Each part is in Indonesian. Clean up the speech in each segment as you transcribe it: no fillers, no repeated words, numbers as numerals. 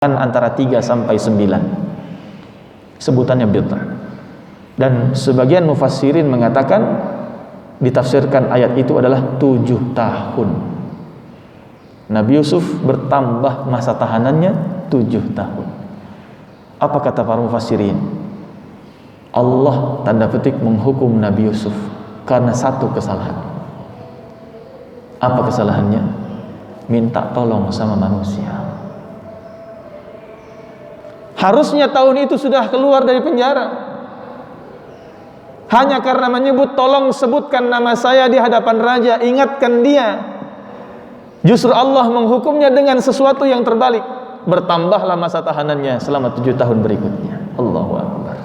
antara 3 sampai 9 sebutannya bid'ah. Dan sebagian mufassirin mengatakan ditafsirkan ayat itu adalah 7 tahun. Nabi Yusuf bertambah masa tahanannya 7 tahun. Apa kata para mufassirin? Allah tanda petik menghukum Nabi Yusuf karena satu kesalahan. Apa kesalahannya? Minta tolong sama manusia. Harusnya tahun itu sudah keluar dari penjara. Hanya karena menyebut, tolong sebutkan nama saya di hadapan raja, ingatkan dia. Justru Allah menghukumnya dengan sesuatu yang terbalik. Bertambahlah masa tahanannya selama 7 tahun berikutnya. Allahu Akbar.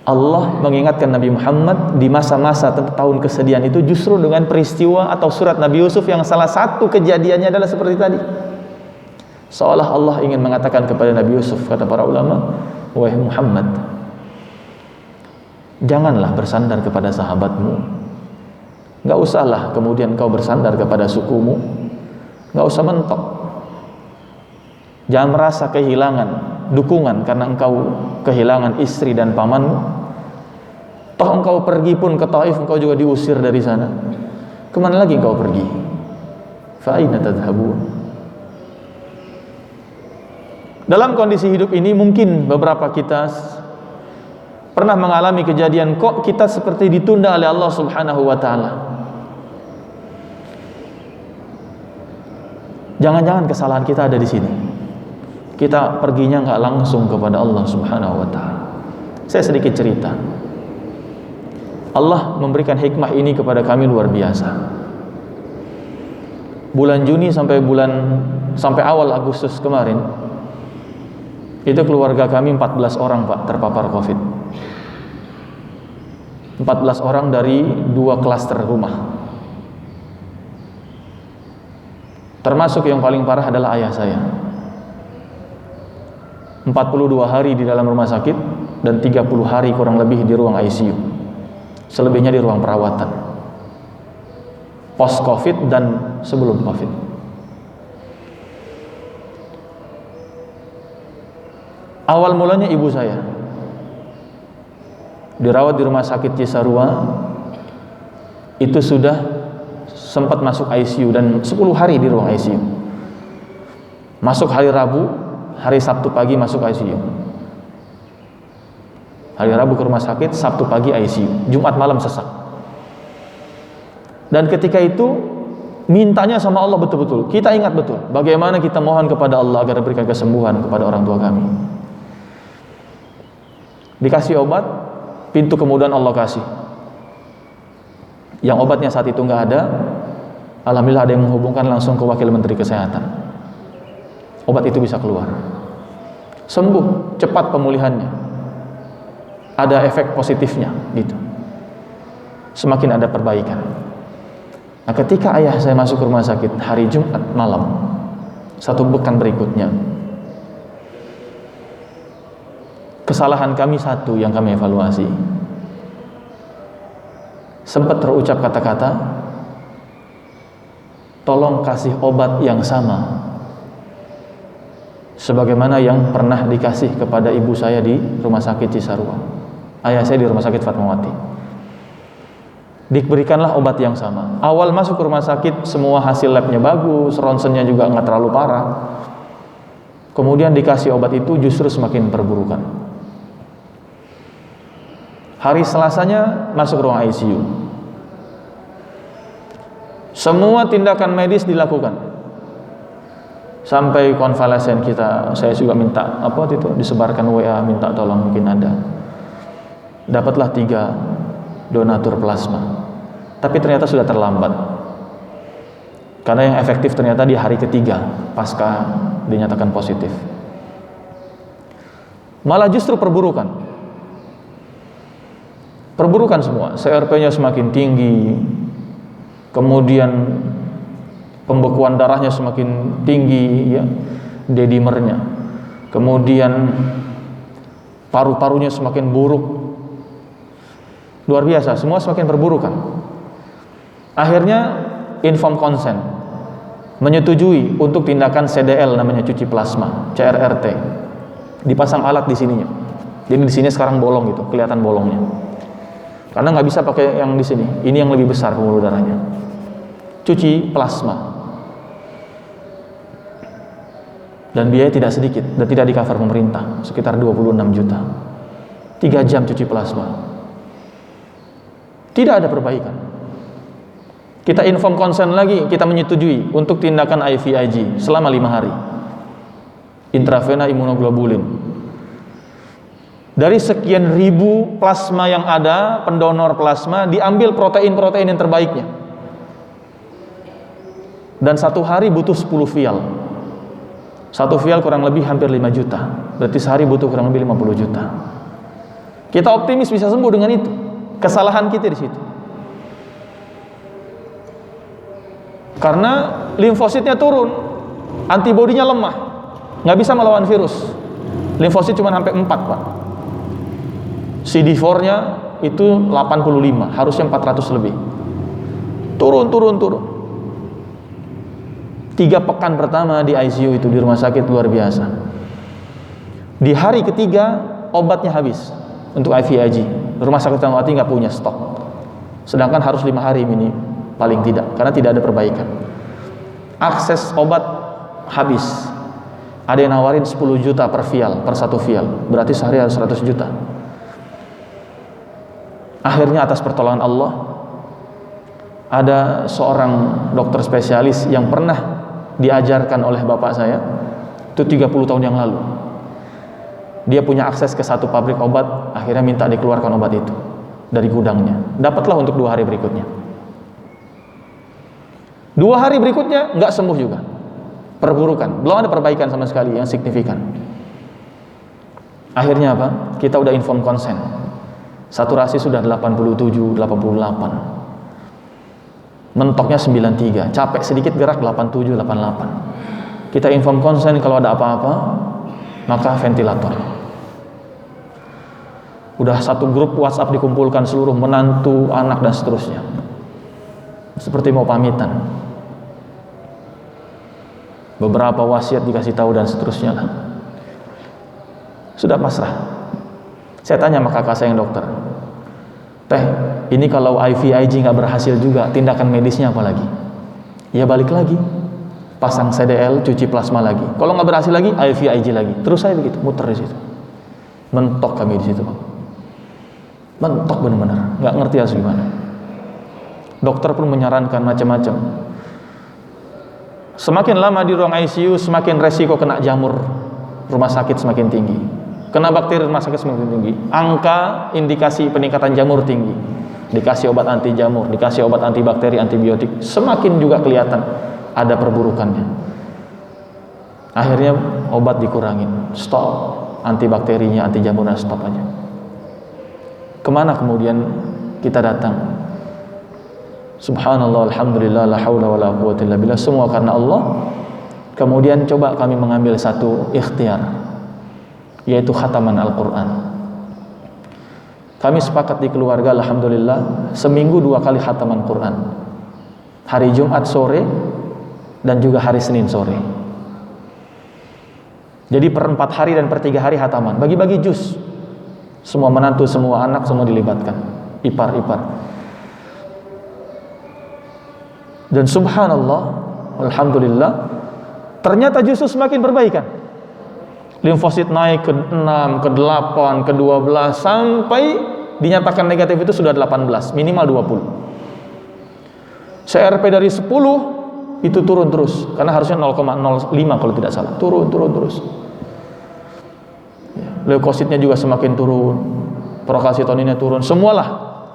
Allah mengingatkan Nabi Muhammad di masa-masa tahun kesedihan itu justru dengan peristiwa atau surat Nabi Yusuf yang salah satu kejadiannya adalah seperti tadi. Seolah Allah ingin mengatakan kepada Nabi Yusuf, kata para ulama, wahai Muhammad, janganlah bersandar kepada sahabatmu. Gak usahlah kemudian kau bersandar kepada sukumu. Gak usah mentok. Jangan merasa kehilangan dukungan karena engkau kehilangan istri dan pamanmu. Toh engkau pergi pun ke Taif, engkau juga diusir dari sana. Kemana lagi engkau pergi? Fa aina tadhhabun? Dalam kondisi hidup ini mungkin beberapa kita pernah mengalami kejadian, kok kita seperti ditunda oleh Allah Subhanahu wa taala. Jangan-jangan kesalahan kita ada di sini. Kita perginya nggak langsung kepada Allah Subhanahu wa taala. Saya sedikit cerita. Allah memberikan hikmah ini kepada kami luar biasa. Bulan Juni sampai awal Agustus kemarin, itu keluarga kami 14 orang Pak terpapar COVID. 14 orang dari 2 klaster rumah. Termasuk yang paling parah adalah ayah saya. 42 hari di dalam rumah sakit dan 30 hari kurang lebih di ruang ICU. Selebihnya di ruang perawatan. Post COVID dan sebelum COVID. Awal mulanya ibu saya dirawat di rumah sakit Cisarua. Itu sudah sempat masuk ICU dan 10 hari di ruang ICU. Masuk hari Rabu, hari Sabtu pagi masuk ICU. Hari Rabu ke rumah sakit, Sabtu pagi ICU, Jumat malam sesak. Dan ketika itu mintanya sama Allah betul-betul. Kita ingat betul bagaimana kita mohon kepada Allah agar berikan kesembuhan kepada orang tua kami. Dikasih obat, pintu kemudahan Allah kasih. Yang obatnya saat itu nggak ada, alhamdulillah ada yang menghubungkan langsung ke Wakil Menteri Kesehatan. Obat itu bisa keluar. Sembuh, cepat pemulihannya. Ada efek positifnya gitu. Semakin ada perbaikan. Nah, ketika ayah saya masuk ke rumah sakit hari Jumat malam, satu pekan berikutnya, kesalahan kami satu yang kami evaluasi. Sempat terucap kata-kata, tolong kasih obat yang sama sebagaimana yang pernah dikasih kepada ibu saya di rumah sakit Cisarua. Ayah saya di rumah sakit Fatmawati. Diberikanlah obat yang sama. Awal masuk ke rumah sakit semua hasil labnya bagus, ronsennya juga nggak terlalu parah. Kemudian dikasih obat itu justru semakin perburukan. Hari Selasanya masuk ruang ICU. Semua tindakan medis dilakukan. Sampai konvalesen kita, saya juga minta disebarkan WA, minta tolong mungkin ada. Dapatlah 3 donatur plasma. Tapi ternyata sudah terlambat. Karena yang efektif ternyata di hari ketiga pasca dinyatakan positif. Malah justru perburukan semua. CRP-nya semakin tinggi, kemudian pembekuan darahnya semakin tinggi, ya, D-dimernya, kemudian paru-parunya semakin buruk, luar biasa, semua semakin perburukan. Akhirnya inform consent, menyetujui untuk tindakan CDL, namanya cuci plasma, CRRT. Dipasang alat di sininya. Jadi di sini sekarang bolong gitu, kelihatan bolongnya. Karena nggak bisa pakai yang di sini. Ini yang lebih besar pembuluh darahnya. Cuci plasma. Dan biaya tidak sedikit dan tidak di-cover pemerintah, sekitar 26 juta. 3 jam cuci plasma. Tidak ada perbaikan. Kita inform konsen lagi, kita menyetujui untuk tindakan IVIG selama 5 hari. Intravena imunoglobulin. Dari sekian ribu plasma yang ada, pendonor plasma, diambil protein-protein yang terbaiknya. Dan 1 hari butuh 10 vial. 1 vial kurang lebih hampir 5 juta. Berarti sehari butuh kurang lebih 50 juta. Kita optimis bisa sembuh dengan itu. Kesalahan kita di situ. Karena limfositnya turun, antibodinya lemah, nggak bisa melawan virus. Limfosit cuma sampai 4, Pak. CD4-nya itu 85, harusnya 400 lebih. Turun. 3 pekan pertama di ICU itu di rumah sakit luar biasa. Di hari ketiga obatnya habis untuk IVIG. Rumah sakit Fatmawati nggak punya stok. Sedangkan harus 5 hari ini paling tidak, karena tidak ada perbaikan. Akses obat habis. Ada yang nawarin 10 juta per vial, per 1 vial. Berarti sehari harus 100 juta. Akhirnya atas pertolongan Allah, ada seorang dokter spesialis yang pernah diajarkan oleh bapak saya itu 30 tahun yang lalu. Dia punya akses ke satu pabrik obat, akhirnya minta dikeluarkan obat itu dari gudangnya. Dapatlah untuk 2 hari berikutnya. 2 hari berikutnya nggak sembuh juga, perburukan, belum ada perbaikan sama sekali yang signifikan. Akhirnya apa? Kita udah inform konsen, saturasi sudah 87, 88. Mentoknya 93, capek sedikit gerak 87, 88. Kita inform konsen kalau ada apa-apa, maka ventilator. Udah satu grup WhatsApp dikumpulkan seluruh menantu, anak dan seterusnya. Seperti mau pamitan. Beberapa wasiat dikasih tahu dan seterusnya lah. Sudah pasrah. Saya tanya sama kakak saya yang dokter, "Teh, ini kalau IVIG nggak berhasil juga, tindakan medisnya apa lagi?" Ya balik lagi, pasang CDL, cuci plasma lagi. Kalau nggak berhasil lagi, IVIG lagi. Terus saya begitu, muter di situ. Mentok kami di situ, Pak. Mentok benar-benar, nggak ngerti harus gimana. Dokter pun menyarankan macam-macam. Semakin lama di ruang ICU, semakin resiko kena jamur rumah sakit semakin tinggi. Kena bakteri rumah sakit semakin tinggi. Angka indikasi peningkatan jamur tinggi. Dikasih obat anti jamur, dikasih obat antibakteri, antibiotik, semakin juga kelihatan ada perburukannya. Akhirnya obat dikurangin, stop, antibakterinya, anti jamurnya stop aja. Kemana kemudian kita datang? Subhanallah, alhamdulillah, la haula wa la quwwata illa billah, semua karena Allah. Kemudian coba kami mengambil satu ikhtiar, yaitu khataman Al-Quran. Kami sepakat di keluarga, alhamdulillah, seminggu 2 kali khataman Quran. Hari Jumat sore dan juga hari Senin sore. Jadi per 4 hari dan per 3 hari khataman. Bagi-bagi juz. Semua menantu, semua anak, semua dilibatkan. Ipar-ipar. Dan subhanallah, alhamdulillah, ternyata justru semakin perbaikan. Limfosit naik ke 6, ke 8, ke 12, sampai dinyatakan negatif itu sudah 18, minimal 20. CRP dari 10 itu turun terus, karena harusnya 0,05 kalau tidak salah, turun terus. Leukositnya juga semakin turun, prokalsitoninnya turun, semualah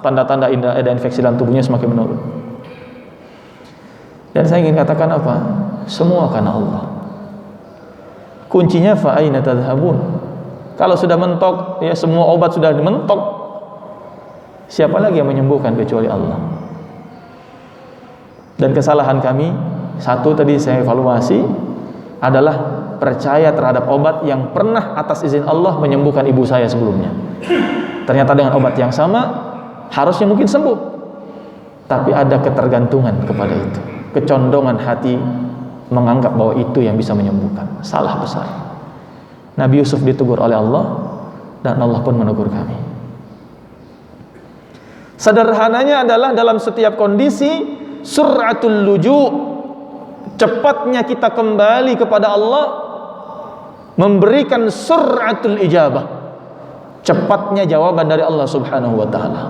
tanda-tanda ada infeksi dalam tubuhnya semakin menurun. Dan saya ingin katakan apa? Semua karena Allah. Kuncinya fa aina tadhhabun. Kalau sudah mentok, ya semua obat sudah mentok, siapa lagi yang menyembuhkan kecuali Allah? Dan kesalahan kami, satu tadi saya evaluasi, adalah percaya terhadap obat yang pernah atas izin Allah menyembuhkan ibu saya sebelumnya. Ternyata dengan obat yang sama harusnya mungkin sembuh, tapi ada ketergantungan kepada itu, kecondongan hati menganggap bahwa itu yang bisa menyembuhkan. Salah besar. Nabi Yusuf ditegur oleh Allah, dan Allah pun menegur kami. Sederhananya adalah dalam setiap kondisi, sur'atul luju', cepatnya kita kembali kepada Allah, memberikan sur'atul ijabah, cepatnya jawaban dari Allah Subhanahu wa ta'ala.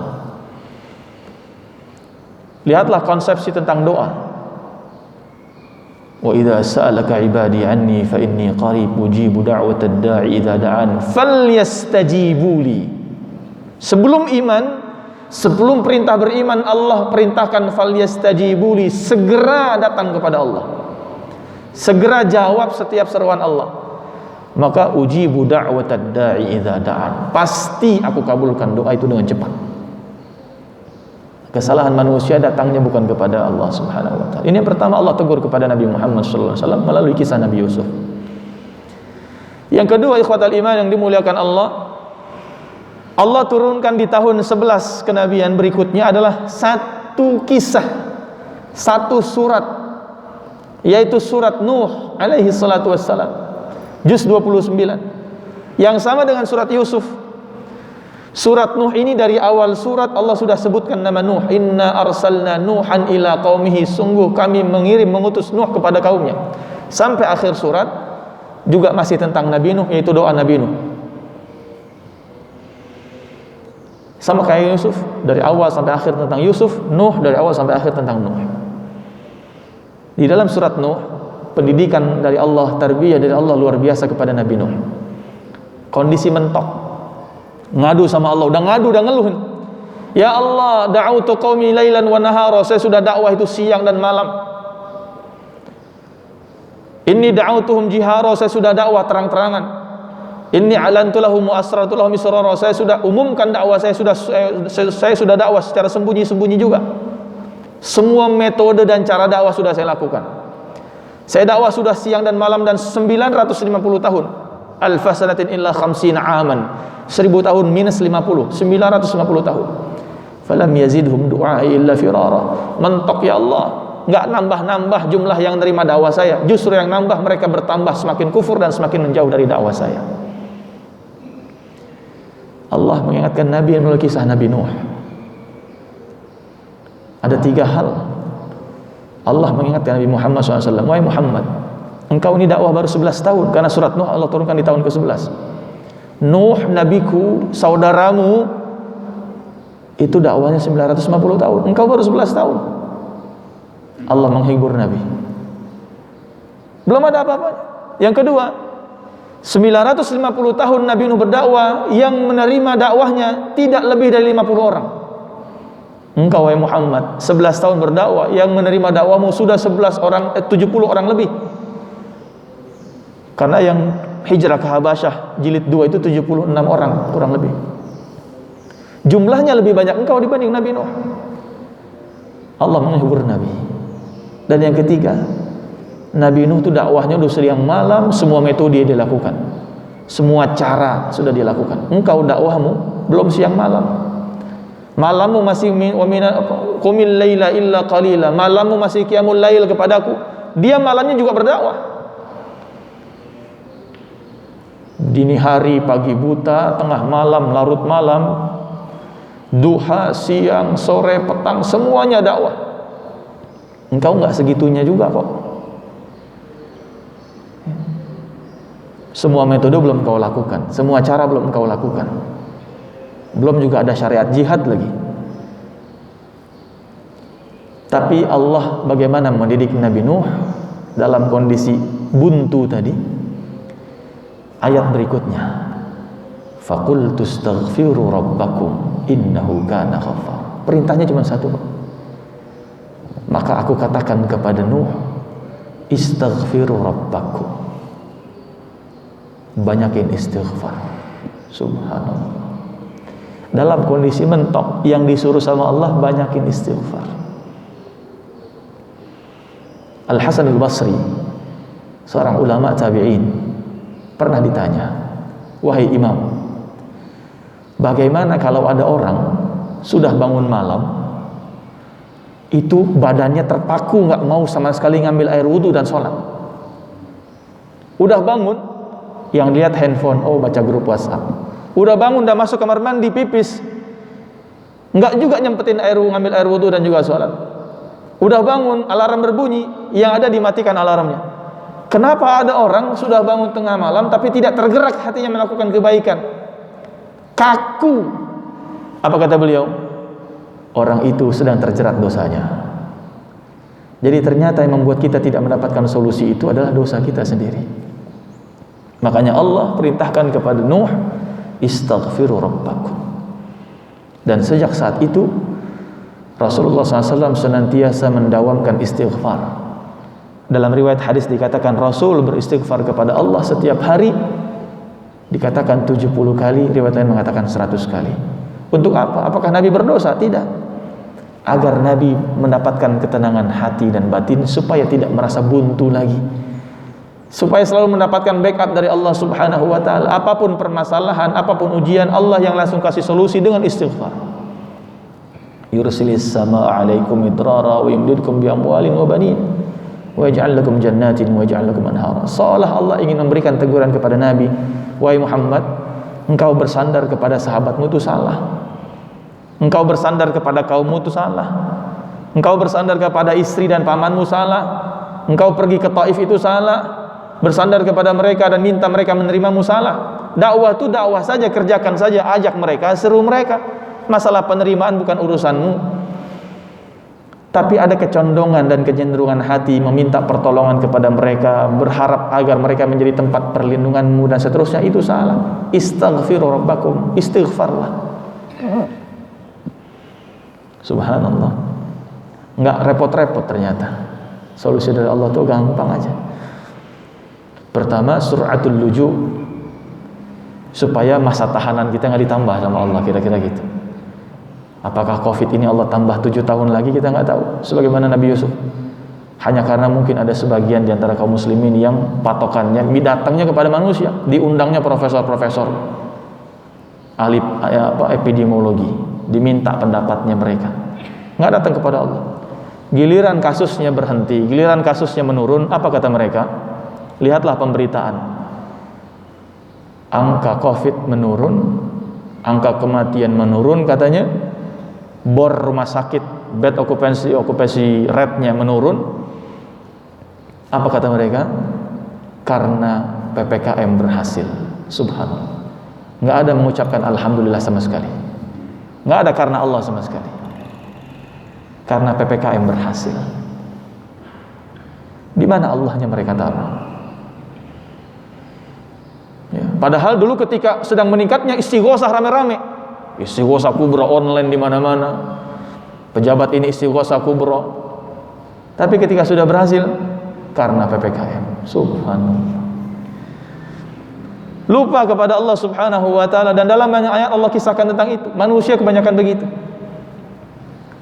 Lihatlah konsepsi tentang doa. Wa idza sa'alaka 'ibadi 'anni fa inni qarib ujibu da'watad da'i idza da'an falyastajibu li. Sebelum iman, sebelum perintah beriman, Allah perintahkan falyastajibu li, segera datang kepada Allah, segera jawab setiap seruan Allah. Maka ujibu da'watad da'i idza da'an, pasti aku kabulkan doa itu dengan cepat. Kesalahan manusia datangnya bukan kepada Allah Subhanahu wa ta'ala. Ini yang pertama Allah tegur kepada Nabi Muhammad sallallahu alaihi wasallam melalui kisah Nabi Yusuf. Yang kedua, ikhwatal iman yang dimuliakan Allah, Allah turunkan di tahun 11 kenabian berikutnya adalah satu kisah, satu surat, yaitu surat Nuh alaihi salatu wassalam, juz 29, yang sama dengan surat Yusuf. Surat Nuh ini dari awal surat Allah sudah sebutkan nama Nuh. Inna arsalna Nuhan ila qaumihi, sungguh kami mengutus Nuh kepada kaumnya. Sampai akhir surat juga masih tentang Nabi Nuh, yaitu doa Nabi Nuh. Sama kayak Yusuf, dari awal sampai akhir tentang Yusuf. Nuh dari awal sampai akhir tentang Nuh. Di dalam surat Nuh, pendidikan dari Allah, tarbiyah dari Allah luar biasa kepada Nabi Nuh. Kondisi mentok, ngadu sama Allah, udah ngadu, udah ngeluh. Ya Allah, da'utu qaumi lailan wa nahara, saya sudah dakwah itu siang dan malam. Inni da'utuhum jihara, saya sudah dakwah terang-terangan. Inni alantu lahum wa asrartu lahum israra, saya sudah umumkan dakwah, saya sudah dakwah secara sembunyi-sembunyi juga. Semua metode dan cara dakwah sudah saya lakukan. Saya dakwah sudah siang dan malam, dan 950 tahun. Alfa sanatin illa khamsina aman, 1000 tahun minus 50, 950 tahun. Falam yazidhum du'ai illa firara. Mentok ya Allah, enggak nambah-nambah jumlah yang nerima dakwah saya, justru yang nambah mereka bertambah, semakin kufur dan semakin menjauh dari dakwah saya. Allah mengingatkan Nabi yang melalui kisah Nabi Nuh. Ada 3 hal Allah mengingatkan Nabi Muhammad SAW. Wahai Muhammad, engkau ini dakwah baru 11 tahun, karena surat Nuh Allah turunkan di tahun ke-11. Nuh nabiku, saudaramu, itu dakwahnya 950 tahun, engkau baru 11 tahun. Allah menghibur Nabi, belum ada apa-apanya. Yang kedua, 950 tahun Nabi Nuh berdakwah, yang menerima dakwahnya tidak lebih dari 50 orang. Engkau wahai Muhammad 11 tahun berdakwah, yang menerima dakwahmu sudah 70 orang lebih. Karena yang hijrah ke Habasyah jilid 2 itu 76 orang kurang lebih. Jumlahnya lebih banyak engkau dibanding Nabi Nuh. Allah menghibur Nabi. Dan yang ketiga, Nabi Nuh itu dakwahnya udah siang malam, semua metode dia lakukan, semua cara sudah dia lakukan. Engkau dakwahmu belum siang malam, malammu masih qumil laila illa qalila, malammu masih qiyamul lail kepadaku. Dia malamnya juga berdakwah. Dini hari, pagi buta, tengah malam, larut malam, duha, siang, sore, petang, semuanya dakwah. Engkau enggak segitunya juga kok. Semua metode belum engkau lakukan, semua cara belum engkau lakukan. Belum juga ada syariat jihad lagi. Tapi Allah bagaimana mendidik Nabi Nuh dalam kondisi buntu tadi? Ayat berikutnya, faqultu astaghfiru rabbakum innahu kana ghaffar. Perintahnya cuma satu, Pak. Maka aku katakan kepada Nuh, istaghfiru rabbakum, banyakin istighfar. Subhanallah. Dalam kondisi mentok, yang disuruh sama Allah banyakin istighfar. Al-Hasan al-Basri, seorang ulama tabi'in, pernah ditanya, wahai imam, bagaimana kalau ada orang sudah bangun malam, itu badannya terpaku, nggak mau sama sekali ngambil air wudhu dan sholat, Udah bangun, yang lihat handphone, oh baca grup WhatsApp. Udah bangun, udah masuk kamar mandi, pipis, enggak juga nyempetin ngambil air wudu dan juga sholat. Udah bangun, alarm berbunyi, yang ada dimatikan alarmnya. Kenapa ada orang sudah bangun tengah malam tapi tidak tergerak hatinya melakukan kebaikan? Kaku. Apa kata beliau? Orang itu sedang terjerat dosanya. Jadi ternyata yang membuat kita tidak mendapatkan solusi itu adalah dosa kita sendiri. Makanya Allah perintahkan kepada Nuh, istaghfiru rabbakum. Dan sejak saat itu Rasulullah SAW senantiasa mendawamkan istighfar. Dalam riwayat hadis dikatakan Rasul beristighfar kepada Allah setiap hari, dikatakan 70 kali, riwayat lain mengatakan 100 kali. Untuk apa? Apakah Nabi berdosa? Tidak. Agar Nabi mendapatkan ketenangan hati dan batin, supaya tidak merasa buntu lagi, supaya selalu mendapatkan backup dari Allah Subhanahu wa ta'ala. Apapun permasalahan, apapun ujian, Allah yang langsung kasih solusi dengan istighfar. Yursilis samaa 'alaikum idrara wa yumdidkum bi amwalin wa banin wa yaj'al lakum jannatin wa yaj'al lakum anhara. Seolah Allah ingin memberikan teguran kepada Nabi, wahai Muhammad, engkau bersandar kepada sahabatmu itu salah. Engkau bersandar kepada kaummu itu salah. Engkau bersandar kepada istri dan pamanmu salah. Engkau pergi ke Taif itu salah. Bersandar kepada mereka dan minta mereka menerimamu salah. Dakwah itu dakwah saja, kerjakan saja, ajak mereka, seru mereka. Masalah penerimaan bukan urusanmu. Tapi ada kecondongan dan kecenderungan hati meminta pertolongan kepada mereka, berharap agar mereka menjadi tempat perlindunganmu dan seterusnya, itu salah. Istaghfiru rabbakum, istighfarlah. Subhanallah, nggak repot-repot ternyata. Solusi dari Allah tuh gampang aja. Pertama, suratul luju, supaya masa tahanan kita nggak ditambah sama Allah, kira-kira gitu. Apakah COVID ini Allah tambah 7 tahun lagi, kita nggak tahu. Sebagaimana Nabi Yusuf, hanya karena mungkin ada sebagian di antara kaum muslimin yang patokannya datangnya kepada manusia, diundangnya profesor-profesor ahli epidemiologi, diminta pendapatnya mereka, nggak datang kepada Allah. Giliran kasusnya berhenti, giliran kasusnya menurun, apa kata mereka? Lihatlah pemberitaan, angka COVID menurun, angka kematian menurun katanya, bor rumah sakit, bed occupancy rate-nya menurun. Apa kata mereka? Karena PPKM berhasil. Subhanallah, nggak ada mengucapkan alhamdulillah sama sekali. Nggak ada karena Allah sama sekali. Karena PPKM berhasil. Di mana Allahnya mereka taruh? Ya, padahal dulu ketika sedang meningkatnya istighosah rame-rame, istighosah kubra online di mana-mana, pejabat ini istighosah kubra. Tapi ketika sudah berhasil, karena PPKM. Subhanallah. Lupa kepada Allah Subhanahu wa ta'ala. Dan dalam banyak ayat Allah kisahkan tentang itu. Manusia kebanyakan begitu.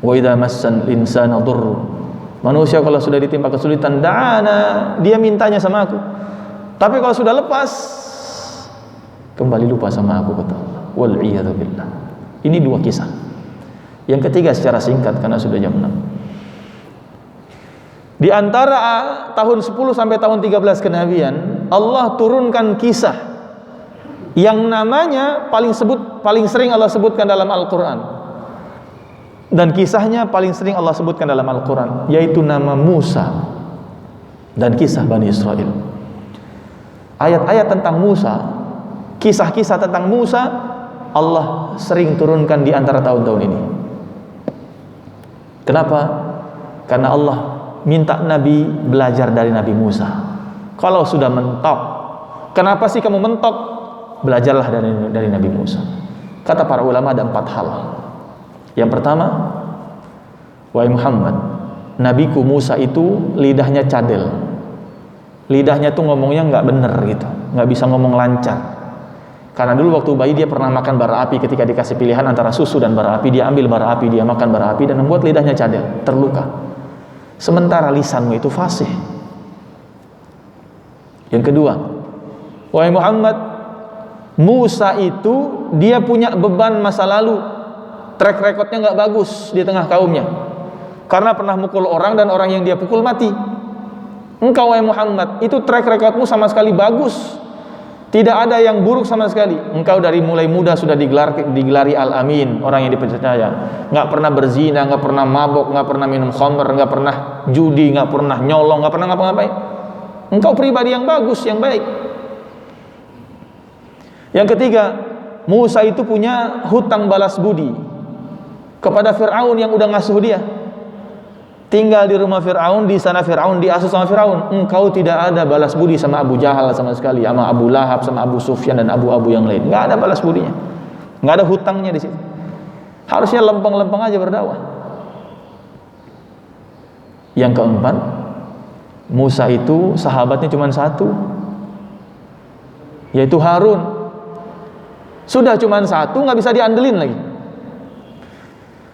Wa idza massan insana dhurr. Manusia kalau sudah ditimpa kesulitan, da'ana, dia mintanya sama aku. Tapi kalau sudah lepas, kembali lupa sama aku, kata Allah. Wal iyadu billah. Ini 2 kisah. Yang ketiga secara singkat karena sudah jam 6. Di antara tahun 10 sampai tahun 13 kenabian, Allah turunkan kisah yang namanya paling sering Allah sebutkan dalam Al-Quran, dan kisahnya paling sering Allah sebutkan dalam Al-Quran, yaitu nama Musa dan kisah Bani Israel. Ayat-ayat tentang Musa, kisah-kisah tentang Musa, Allah sering turunkan di antara tahun-tahun ini. Kenapa? Karena Allah minta Nabi belajar dari Nabi Musa. Kalau sudah mentok, kenapa sih kamu mentok? Belajarlah dari Nabi Musa. Kata para ulama ada 4 hal. Yang pertama, wahai Muhammad, Nabiku Musa itu lidahnya cadel. Lidahnya tuh ngomongnya nggak bener gitu, nggak bisa ngomong lancar. Karena dulu waktu bayi dia pernah makan bara api, ketika dikasih pilihan antara susu dan bara api, dia ambil bara api, dia makan bara api dan membuat lidahnya cadel, terluka. Sementara lisanmu itu fasih. Yang kedua, wahai Muhammad, Musa itu dia punya beban masa lalu, track recordnya nggak bagus di tengah kaumnya, karena pernah mukul orang dan orang yang dia pukul mati. Engkau wahai Muhammad, itu track recordmu sama sekali bagus. Tidak ada yang buruk sama sekali. Engkau dari mulai muda sudah digelari Al-Amin, orang yang dipercaya. Nggak pernah berzina, nggak pernah mabok, nggak pernah minum khamr, nggak pernah judi, nggak pernah nyolong, nggak pernah ngapa-ngapain. Engkau pribadi yang bagus, yang baik. Yang ketiga, Musa itu punya hutang balas budi kepada Fir'aun yang udah ngasuh dia. Tinggal di rumah Fir'aun, di sana Fir'aun, diasuh sama Fir'aun. Engkau tidak ada balas budi sama Abu Jahal sama sekali, sama Abu Lahab, sama Abu Sufyan dan abu-abu yang lain. Nggak ada balas budinya, nggak ada hutangnya di situ. Harusnya lempeng-lempeng aja berdakwah. Yang keempat, Musa itu sahabatnya cuma satu, yaitu Harun. Sudah cuma satu, nggak bisa diandelin lagi.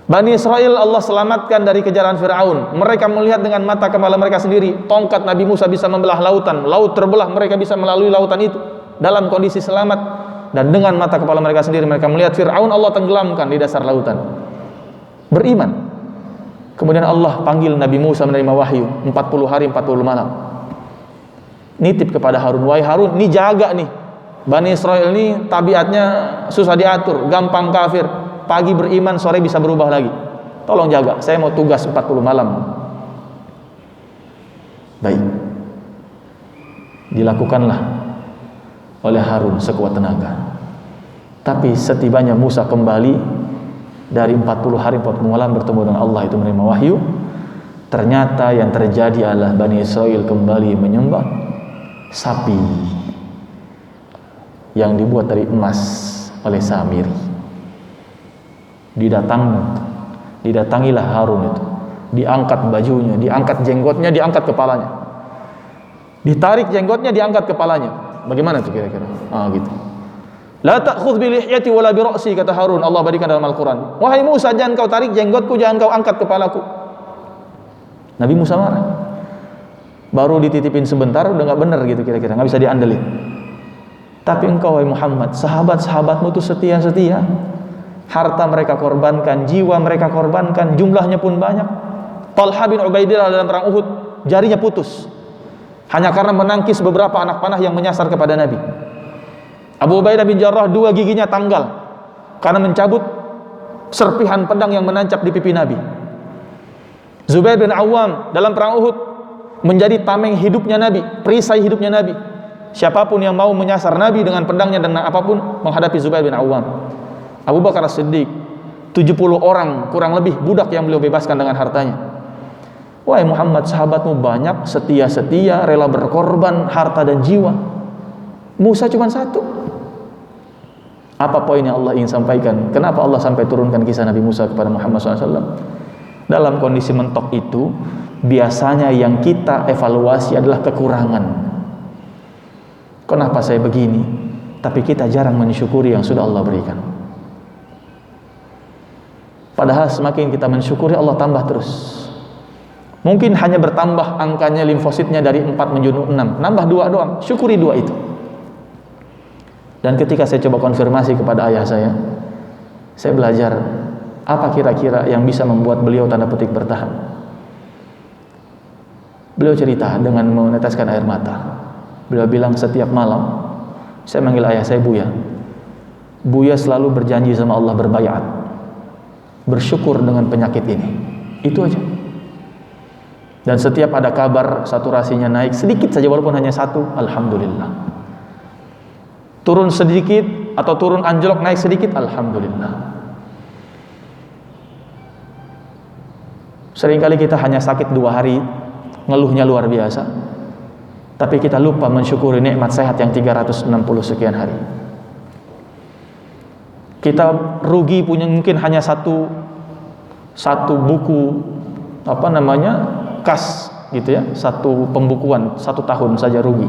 Bani Israel Allah selamatkan dari kejaran Fir'aun. Mereka melihat dengan mata kepala mereka sendiri, tongkat Nabi Musa bisa membelah lautan, laut terbelah, mereka bisa melalui lautan itu dalam kondisi selamat. Dan dengan mata kepala mereka sendiri mereka melihat Fir'aun Allah tenggelamkan di dasar lautan. Beriman. Kemudian Allah panggil Nabi Musa menerima wahyu 40 hari 40 malam. Nitip kepada Harun, wahai Harun, ini jaga nih, Bani Israel ini tabiatnya susah diatur, gampang kafir. Pagi beriman, sore bisa berubah lagi. Tolong jaga, saya mau tugas 40 malam. Baik. Dilakukanlah oleh Harun sekuat tenaga. Tapi setibanya Musa kembali dari 40 hari 40 malam bertemu dengan Allah itu menerima wahyu, ternyata yang terjadi adalah Bani Israel kembali menyembah sapi yang dibuat dari emas oleh Samiri. Didatangilah Harun itu, diangkat bajunya, diangkat jenggotnya, diangkat kepalanya, ditarik jenggotnya, diangkat kepalanya. Bagaimana itu kira-kira? Gitu. La ta'khudh bi lihyati wala bi ra'si, kata Harun. Allah berikan dalam Al-Quran, wahai Musa, jangan kau tarik jenggotku, jangan kau angkat kepalaku. Nabi Musa marah. Baru dititipin sebentar udah nggak bener gitu kira-kira, nggak bisa diandelin. Tapi engkau wahai Muhammad, sahabat-sahabatmu itu setia-setia. Harta mereka korbankan, jiwa mereka korbankan, jumlahnya pun banyak. Talha bin Ubaidillah dalam perang Uhud, jarinya putus hanya karena menangkis beberapa anak panah yang menyasar kepada Nabi. Abu Ubaidah bin Jarrah, 2 giginya tanggal karena mencabut serpihan pedang yang menancap di pipi Nabi. Zubair bin Awam dalam perang Uhud menjadi tameng hidupnya Nabi, perisai hidupnya Nabi. Siapapun yang mau menyasar Nabi dengan pedangnya dan apapun menghadapi Zubair bin Awam. Abu Bakar As-Siddiq, 70 orang kurang lebih budak yang beliau bebaskan dengan hartanya. Wahai Muhammad, sahabatmu banyak, setia-setia, rela berkorban harta dan jiwa. Musa cuma satu. Apa poin yang Allah ingin sampaikan? Kenapa Allah sampai turunkan kisah Nabi Musa kepada Muhammad SAW? Dalam kondisi mentok itu, biasanya yang kita evaluasi adalah kekurangan. Kenapa saya begini? Tapi kita jarang mensyukuri yang sudah Allah berikan. Padahal semakin kita mensyukuri, Allah tambah terus. Mungkin hanya bertambah angkanya limfositnya dari 4 menjadi 6, nambah 2 doang, syukuri 2 itu. Dan ketika saya coba konfirmasi kepada ayah saya belajar apa kira-kira yang bisa membuat beliau tanda petik bertahan. Beliau cerita dengan meneteskan air mata. Beliau bilang, setiap malam saya manggil ayah saya Buya. Buya selalu berjanji sama Allah, berbaiat, bersyukur dengan penyakit ini. Itu aja. Dan setiap ada kabar saturasinya naik sedikit saja, walaupun hanya 1, alhamdulillah. Turun sedikit atau turun anjlok naik sedikit, alhamdulillah. Seringkali kita hanya sakit 2 hari, ngeluhnya luar biasa, tapi kita lupa mensyukuri nikmat sehat yang 360 sekian hari. Kita rugi punya mungkin hanya satu buku kas gitu ya, 1 pembukuan 1 tahun saja rugi.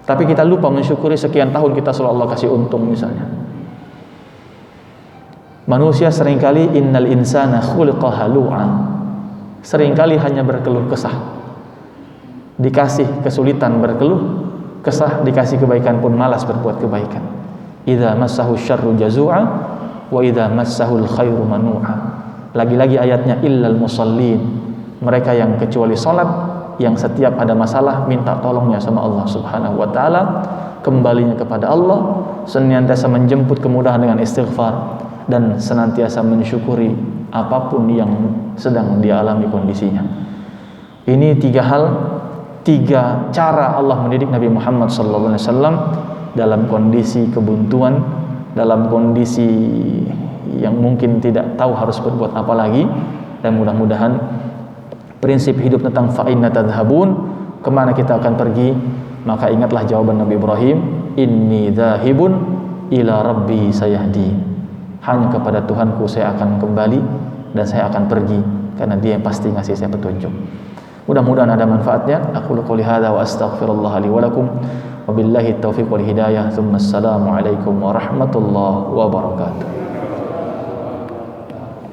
Tapi kita lupa mensyukuri sekian tahun kita selalu Allah kasih untung misalnya. Manusia seringkali innal insana khuliqa halu'a, seringkali hanya berkeluh kesah. Dikasih kesulitan berkeluh kesah, dikasih kebaikan pun malas berbuat kebaikan. Idza massahu syarru jazu'a wa idza massahul khairu manu'a. Lagi-lagi ayatnya illal musallin, mereka yang kecuali salat yang setiap ada masalah minta tolongnya sama Allah Subhanahu wa taala, kembalinya kepada Allah, senantiasa menjemput kemudahan dengan istighfar, dan senantiasa mensyukuri apapun yang sedang dia alami kondisinya. Ini 3 hal, 3 cara Allah mendidik Nabi Muhammad SAW dalam kondisi kebuntuan, dalam kondisi yang mungkin tidak tahu harus berbuat apa lagi. Dan mudah-mudahan prinsip hidup tentang fa'inna tadhhabun, kemana kita akan pergi, maka ingatlah jawaban Nabi Ibrahim, inni dhahibun ila rabbi sayahdi, hanya kepada Tuhanku saya akan kembali dan saya akan pergi, karena Dia yang pasti ngasih saya petunjuk. Mudah-mudahan ada manfaatnya. Aku qouli hadza wa astaghfirullah li wa lakum, wabillahi taufiq wal hidayah. Assalamu alaikum warahmatullahi wabarakatuh.